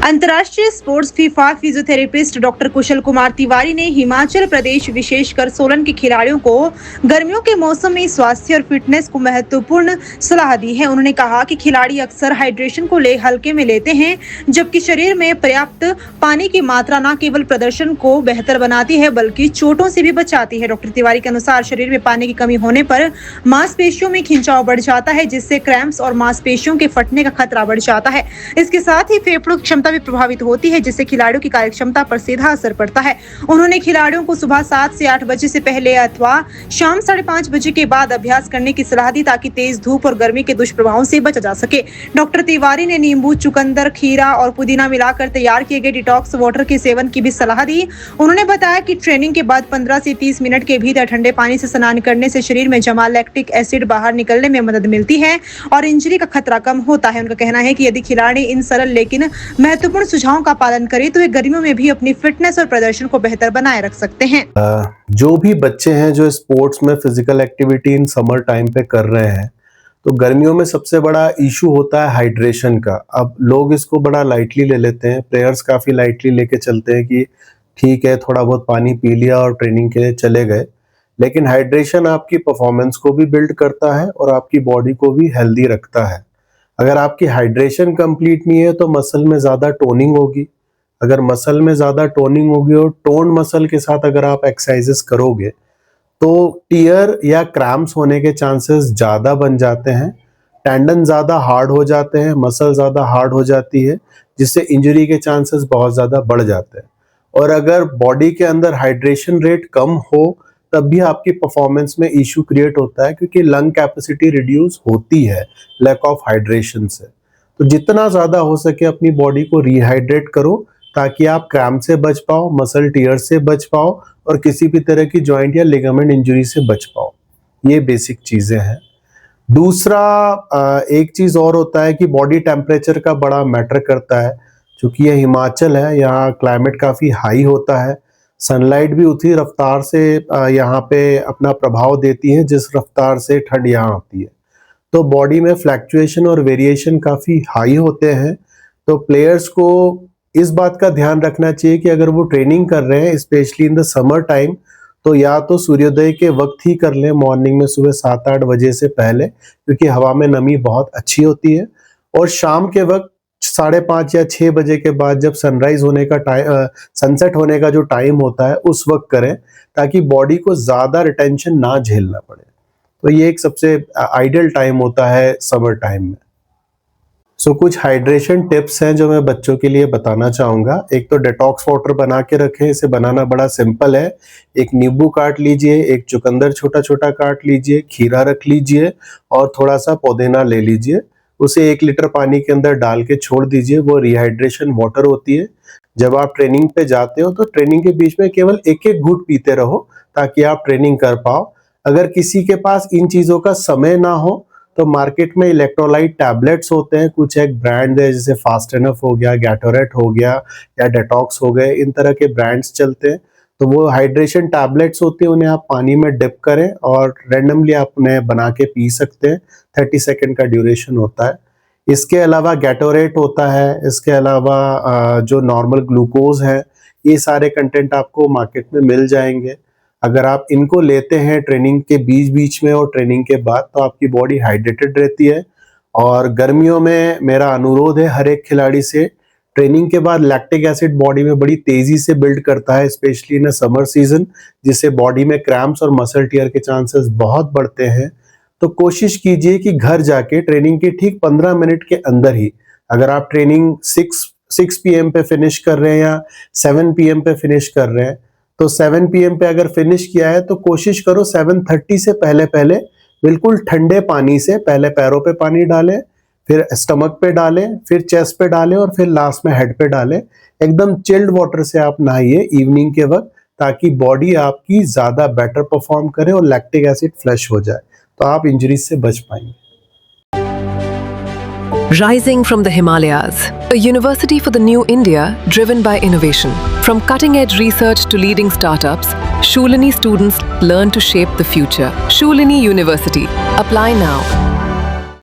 अंतर्राष्ट्रीय sports FIFA physiotherapist doctor कुशल कुमार तिवारी ने हिमाचल प्रदेश विशेषकर सोलन के खिलाड़ियों को गर्मियों के मौसम में स्वास्थ्य और फिटनेस को महत्वपूर्ण सलाह दी है। उन्होंने कहा कि खिलाड़ी अक्सर हाइड्रेशन को हल्के में लेते हैं, जबकि शरीर में पर्याप्त पानी की मात्रा न केवल प्रदर्शन को बेहतर बनाती है बल्कि चोटों से भी बचाती है। डॉक्टर तिवारी के अनुसार शरीर में पानी की कमी होने पर मांसपेशियों में खिंचाव बढ़ जाता है, जिससे क्रैम्प्स और मांसपेशियों के फटने का खतरा बढ़ जाता है। इसके साथ ही फेफड़ों की क्षमता भी प्रभावित होती है, जिससे खिलाड़ियों की कार्यक्षमता पर सीधा असर पड़ता है। उन्होंने खिलाड़ियों को सुबह 7 से 8 बजे से पहले अथवा शाम 5:30 बजे के बाद अभ्यास करने की सलाह दी, ताकि तेज धूप और गर्मी के दुष्प्रभावों से बचा जा सके। डॉक्टर तिवारी ने नींबू, चुकंदर, खीरा और पुदीना मिलाकर तैयार किए गए डिटॉक्स वाटर के सेवन की भी सलाह दी। उन्होंने बताया कि ट्रेनिंग के बाद 15 से 30 मिनट के भीतर ठंडे पानी से स्नान करने से शरीर में जमा लैक्टिक एसिड बाहर निकलने में मदद मिलती है और इंजरी का खतरा कम होता है। उनका कहना है कि यदि खिलाड़ी इन सरल लेकिन महत्वपूर्ण सुझावों का पालन करें तो वे गर्मियों में भी अपनी फिटनेस और प्रदर्शन को बेहतर बनाए रख सकते हैं। जो भी बच्चे हैं जो स्पोर्ट्स में physical activity in summer time पे कर रहे हैं, तो गर्मियों में सबसे बड़ा इशू होता है हाइड्रेशन का। अब लोग इसको बड़ा लाइटली ले लेते हैं, प्लेयर्स काफ़ी लाइटली लेके चलते हैं कि ठीक है थोड़ा बहुत पानी पी लिया और ट्रेनिंग के लिए चले गए, लेकिन हाइड्रेशन आपकी परफॉर्मेंस को भी बिल्ड करता है और आपकी बॉडी को भी हेल्दी रखता है। अगर आपकी हाइड्रेशन कंप्लीट नहीं है तो मसल में ज़्यादा टोनिंग होगी। अगर मसल में ज़्यादा टोनिंग होगी और टोन मसल के साथ अगर आप एक्सरसाइजेस करोगे तो टियर या क्रैम्प्स होने के चांसेस ज़्यादा बन जाते हैं, टेंडन ज़्यादा हार्ड हो जाते हैं, मसल ज़्यादा हार्ड हो जाती है, जिससे इंजरी के चांसेस बहुत ज़्यादा बढ़ जाते हैं। और अगर बॉडी के अंदर हाइड्रेशन रेट कम हो तब भी आपकी परफॉर्मेंस में इशू क्रिएट होता है, क्योंकि लंग कैपेसिटी रिड्यूस होती है लैक ऑफ हाइड्रेशन से। तो जितना ज़्यादा हो सके अपनी बॉडी को रिहाइड्रेट करो, ताकि आप क्रैम्प से बच पाओ, मसल टियर से बच पाओ और किसी भी तरह की जॉइंट या लिगामेंट इंजरी से बच पाओ। ये बेसिक चीज़ें हैं। दूसरा एक चीज़ और होता है कि बॉडी टेम्परेचर का बड़ा मैटर करता है। चूँकि ये हिमाचल है, यहाँ क्लाइमेट काफ़ी हाई होता है, सनलाइट भी उसी रफ्तार से यहाँ पे अपना प्रभाव देती है जिस रफ्तार से ठंड यहाँ आती है। तो बॉडी में फ्लैक्चुएशन और वेरिएशन काफ़ी हाई होते हैं। तो प्लेयर्स को इस बात का ध्यान रखना चाहिए कि अगर वो ट्रेनिंग कर रहे हैं specially in the summer time, तो या तो सूर्योदय के वक्त ही कर लें, मॉर्निंग में सुबह 7-8 बजे से पहले, क्योंकि हवा में नमी बहुत अच्छी होती है। और शाम के वक्त 5:30 या 6 बजे के बाद जब सनराइज होने का टाइम, सनसेट होने का जो टाइम होता है उस वक्त करें, ताकि बॉडी को ज़्यादा रिटेंशन ना झेलना पड़े। तो ये एक सबसे आइडियल टाइम होता है समर टाइम में। सो कुछ हाइड्रेशन टिप्स हैं जो मैं बच्चों के लिए बताना चाहूँगा। एक तो डिटॉक्स वाटर बना के रखें, इसे बनाना बड़ा सिंपल है। एक नींबू काट लीजिए, एक चुकंदर छोटा छोटा काट लीजिए, खीरा रख लीजिए और थोड़ा सा पुदीना ले लीजिए। उसे 1 लीटर पानी के अंदर डाल के छोड़ दीजिए, वो रिहाइड्रेशन वाटर होती है। जब आप ट्रेनिंग पे जाते हो तो ट्रेनिंग के बीच में केवल एक घूंट पीते रहो, ताकि आप ट्रेनिंग कर पाओ। अगर किसी के पास इन चीज़ों का समय ना हो तो मार्केट में इलेक्ट्रोलाइट टैबलेट्स होते हैं, कुछ एक ब्रांड है जैसे फास्ट इनफ हो गया, गैटोरेट हो गया या डेटॉक्स हो गए, इन तरह के ब्रांड्स चलते हैं। तो वो हाइड्रेशन टैबलेट्स होते हैं, उन्हें आप पानी में डिप करें और रैंडमली आप उन्हें बना के पी सकते हैं। 30 सेकेंड का ड्यूरेशन होता है। इसके अलावा गैटोरेट होता है, इसके अलावा जो नॉर्मल ग्लूकोज है, ये सारे कंटेंट आपको मार्केट में मिल जाएंगे। अगर आप इनको लेते हैं ट्रेनिंग के बीच में और ट्रेनिंग के बाद, तो आपकी बॉडी हाइड्रेटेड रहती है। और गर्मियों में मेरा अनुरोध है हर एक खिलाड़ी से, ट्रेनिंग के बाद लैक्टिक एसिड बॉडी में बड़ी तेजी से बिल्ड करता है, स्पेशली इन समर सीजन, जिससे बॉडी में क्रैम्प्स और मसल टियर के चांसेस बहुत बढ़ते हैं। तो कोशिश कीजिए कि घर जाके ट्रेनिंग के ठीक 15 मिनट के अंदर ही, अगर आप ट्रेनिंग 6 PM पे फिनिश कर रहे हैं या 7 PM पे फिनिश कर रहे हैं, तो 7 PM पे अगर फिनिश किया है तो कोशिश करो 7:30 से पहले बिल्कुल ठंडे पानी से पहले पैरों पे पानी डालें, फिर स्टमक पे डालें, फिर चेस्ट पे डालें और फिर लास्ट में हेड पे डालें। एकदम चिल्ड वाटर से आप नहाइए इवनिंग के वक्त, ताकि बॉडी आपकी ज़्यादा बेटर परफॉर्म करे और लैक्टिक एसिड फ्लश हो जाए, तो आप इंजरीज से बच पाएंगे। Rising from the Himalayas, a university for the new India driven by innovation. From cutting-edge research to leading startups, Shulini students learn to shape the future. Shulini University. Apply now.